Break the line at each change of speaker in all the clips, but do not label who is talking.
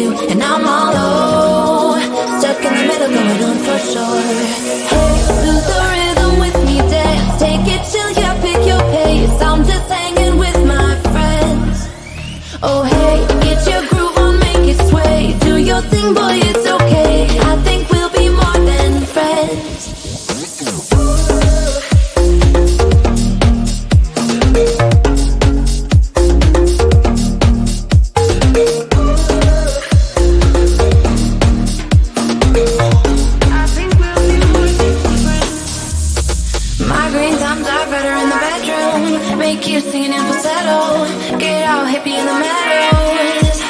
do, and I'm all low, stuck in the middle, going on for sure. Hey, lose the rhythm with me, dance, take it chill, yeah, pick your pace. I'm just hanging with my friends. Oh hey, get your groove on, make it sway. Do your thing, boy, it's okay. I think we'll be more than friends. Make you singing in falsetto. Get out, hippie in the meadows.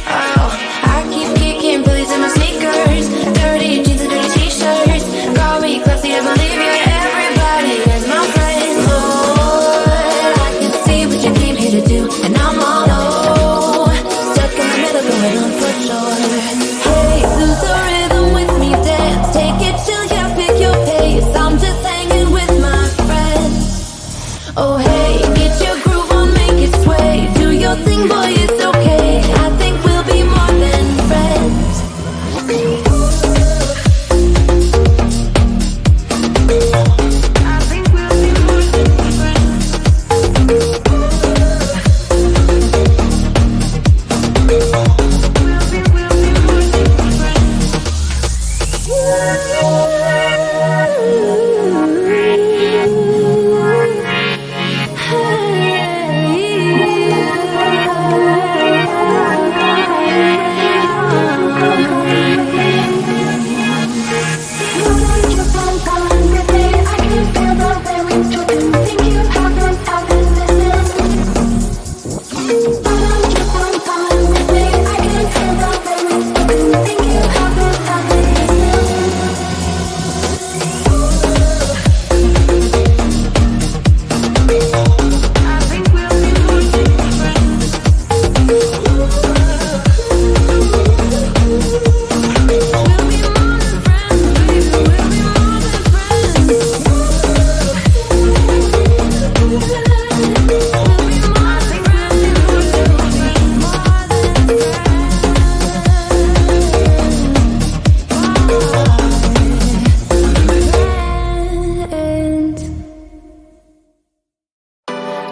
Oh, I keep kicking Billy's in my sneakers. Dirty jeans and dirty t-shirts. Call me classy, I believe you. Everybody is my friend. Lord, I can see what you came here to do, and I'm all low, stuck in the middle, going on for sure. Hey, lose the rhythm with me, dance, take it chill, yeah, pick your pace. I'm just hanging with my friends. Oh hey, get your groove on, make it sway. Do your thing, boy, it's okay. I think we'll be more than friends. I think we'll be more than friends. We'll be more than friends.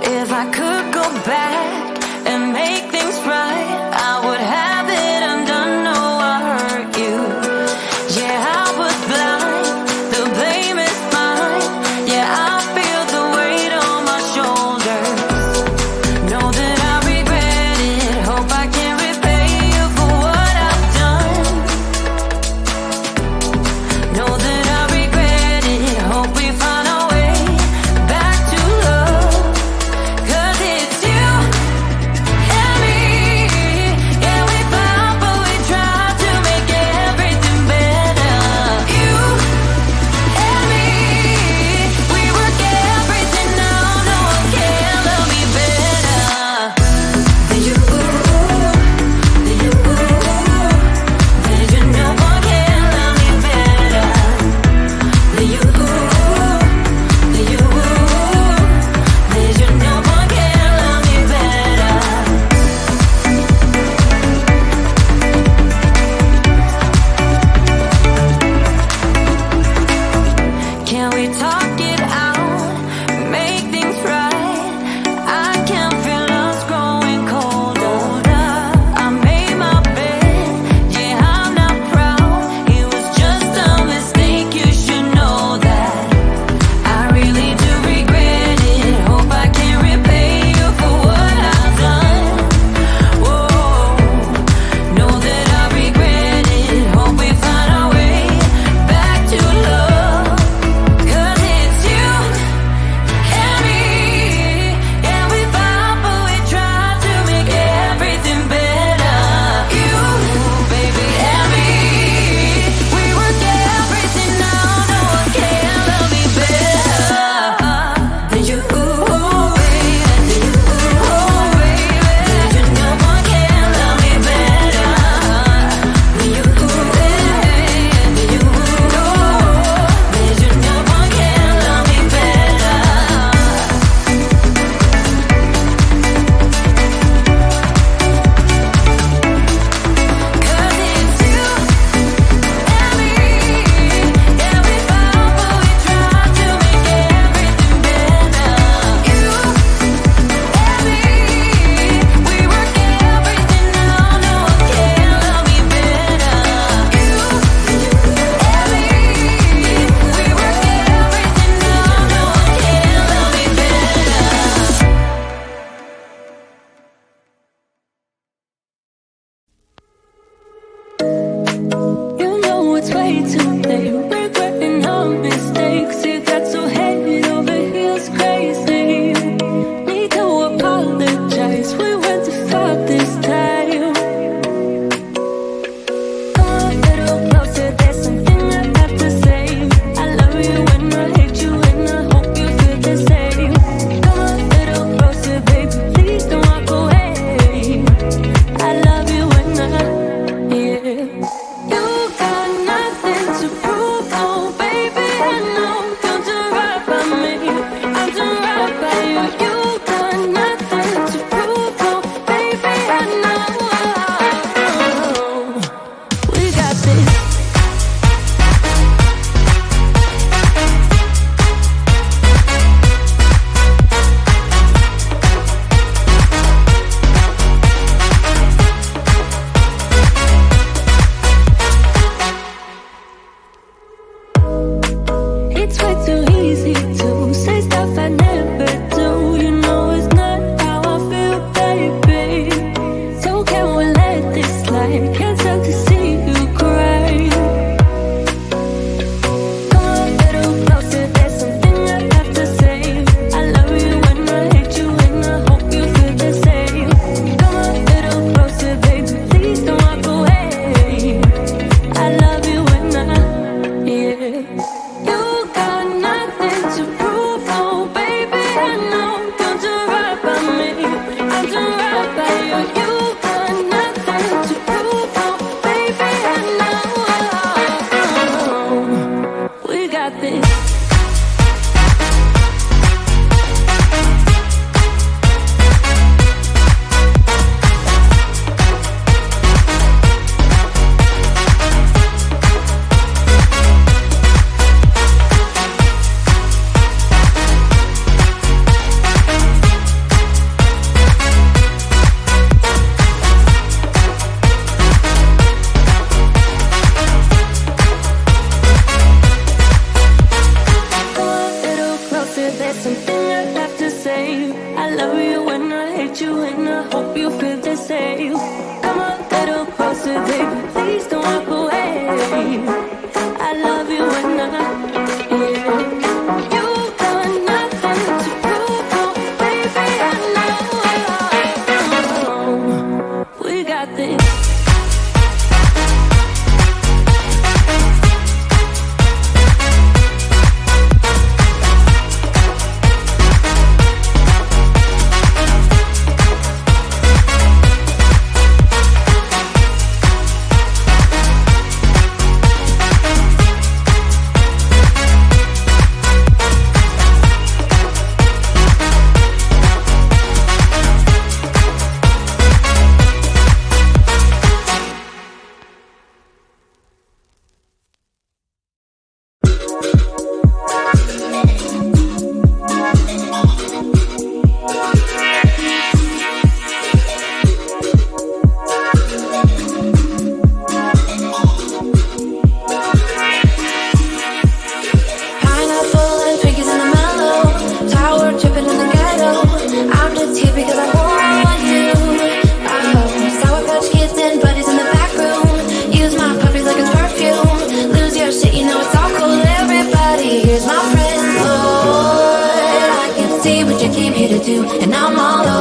If I could go back and make things right, I would have it undone. No, I hurt you. Yeah, I was blind. The blame is mine. Yeah, I feel the weight on my shoulders. Know that I regret it. Hope I can repay you for what I've done. Know that I regret it. Hope we find our way back to love. 'Cause it's you and me And I'm all over.